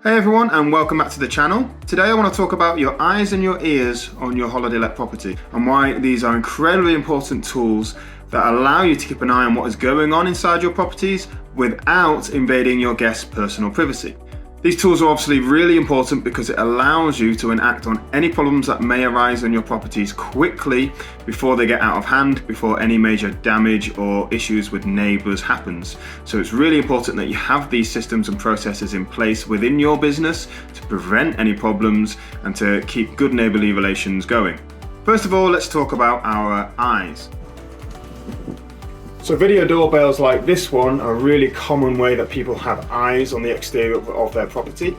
Hey everyone, and welcome back to the channel. Today I want to talk about your eyes and your ears on your holiday let property and why these are incredibly important tools that allow you to keep an eye on what is going on inside your properties without invading your guests' personal privacy. These tools are obviously really important because it allows you to enact on any problems that may arise on your properties quickly before they get out of hand, before any major damage or issues with neighbours happens. So it's really important that you have these systems and processes in place within your business to prevent any problems and to keep good neighbourly relations going. First of all, let's talk about our eyes. So video doorbells like this one are a really common way that people have eyes on the exterior of their property.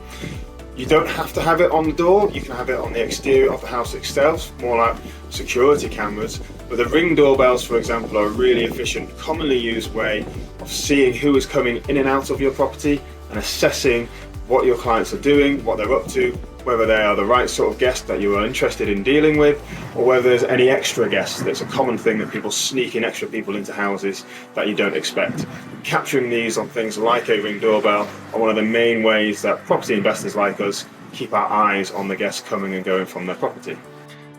You don't have to have it on the door, you can have it on the exterior of the house itself, more like security cameras. But the Ring doorbells, for example, are a really efficient, commonly used way of seeing who is coming in and out of your property and assessing what your clients are doing, what they're up to, whether they are the right sort of guest that you are interested in dealing with, or whether there's any extra guests. That's a common thing that people sneak in extra people into houses that you don't expect. Capturing these on things like a Ring doorbell are one of the main ways that property investors like us keep our eyes on the guests coming and going from their property.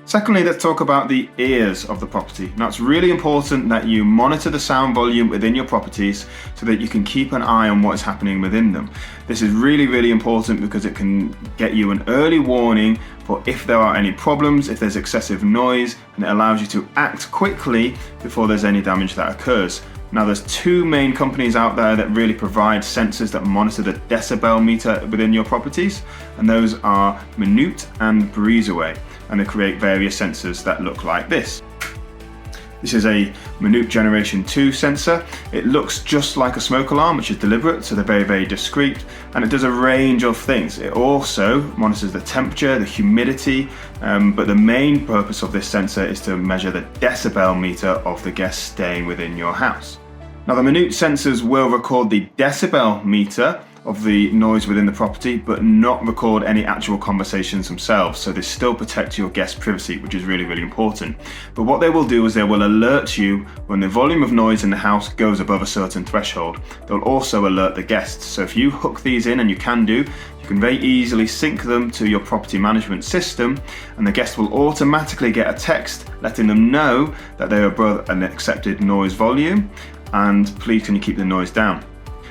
Secondly, let's talk about the ears of the property. Now, it's really important that you monitor the sound volume within your properties so that you can keep an eye on what is happening within them. This is really important because it can get you an early warning for if there are any problems, if there's excessive noise, and it allows you to act quickly before there's any damage that occurs. Now, there's two main companies out there that really provide sensors that monitor the decibel meter within your properties, and those are Minute and Breezeway, and they create various sensors that look like this. This is a Minute Generation 2 sensor. It looks just like a smoke alarm, which is deliberate, so they're very discreet, and it does a range of things. It also monitors the temperature, the humidity, but the main purpose of this sensor is to measure the decibel meter of the guests staying within your house. Now, the Minute sensors will record the decibel meter of the noise within the property, but not record any actual conversations themselves. So they still protect your guest privacy, which is really important. But what they will do is they will alert you when the volume of noise in the house goes above a certain threshold. They'll also alert the guests. So if you hook these in, and you can very easily sync them to your property management system, and the guest will automatically get a text letting them know that they are above an accepted noise volume, and please can you keep the noise down.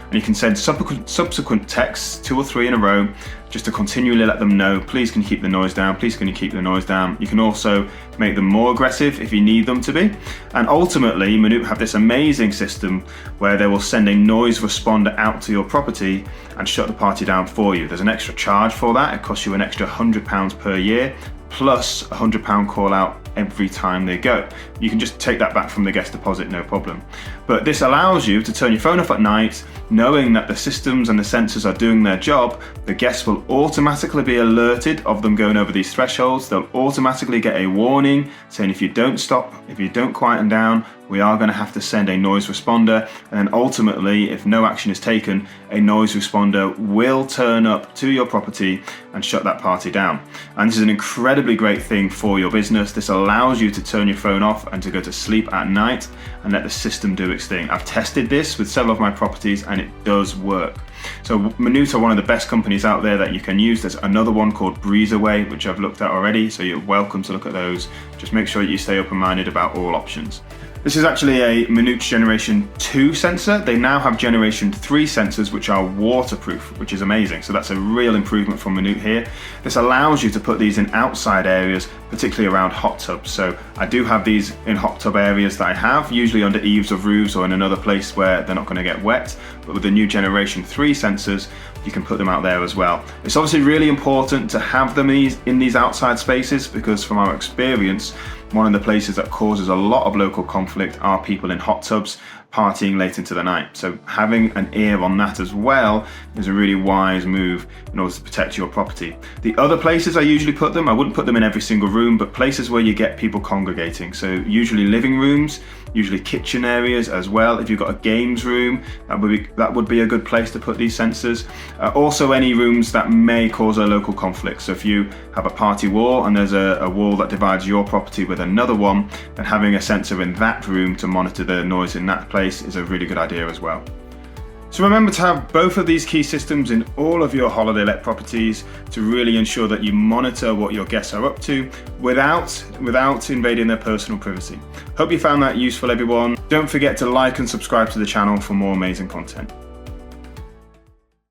And you can send subsequent texts, 2 or 3 in a row, just to continually let them know, please can you keep the noise down, please can you keep the noise down. You can also make them more aggressive if you need them to be. And ultimately, Minute have this amazing system where they will send a noise responder out to your property and shut the party down for you. There's an extra charge for that. It costs you an extra £100 per year, plus a £100 call out every time they go. You can just take that back from the guest deposit, no problem. But this allows you to turn your phone off at night, knowing that the systems and the sensors are doing their job. The guests will automatically be alerted of them going over these thresholds. They'll automatically get a warning saying if you don't stop, if you don't quieten down, we are going to have to send a noise responder, and then ultimately, if no action is taken, a noise responder will turn up to your property and shut that party down. And this is an incredibly great thing for your business. This allows you to turn your phone off and to go to sleep at night and let the system do its thing. I've tested this with several of my properties and it does work. So Minute are one of the best companies out there that you can use. There's another one called Breezeway, which I've looked at already, so you're welcome to look at those. Just make sure you stay open-minded about all options. This is actually a Minute Generation 2 sensor. They now have Generation 3 sensors which are waterproof, which is amazing. So that's a real improvement from Minute here. This allows you to put these in outside areas, particularly around hot tubs. So I do have these in hot tub areas that I have, usually under eaves of roofs or in another place where they're not going to get wet. But with the new Generation 3 sensors, you can put them out there as well. It's obviously really important to have them in these outside spaces because from our experience, one of the places that causes a lot of local conflict are people in hot tubs partying late into the night. So having an ear on that as well is a really wise move in order to protect your property. The other places I usually put them, I wouldn't put them in every single room, but places where you get people congregating. So usually living rooms, usually kitchen areas as well. If you've got a games room, that would be a good place to put these sensors. Also any rooms that may cause a local conflict. So if you have a party wall and there's a wall that divides your property with another one, then having a sensor in that room to monitor the noise in that place is a really good idea as well. So remember to have both of these key systems in all of your holiday let properties to really ensure that you monitor what your guests are up to without invading their personal privacy. Hope you found that useful, everyone. Don't forget to like and subscribe to the channel for more amazing content.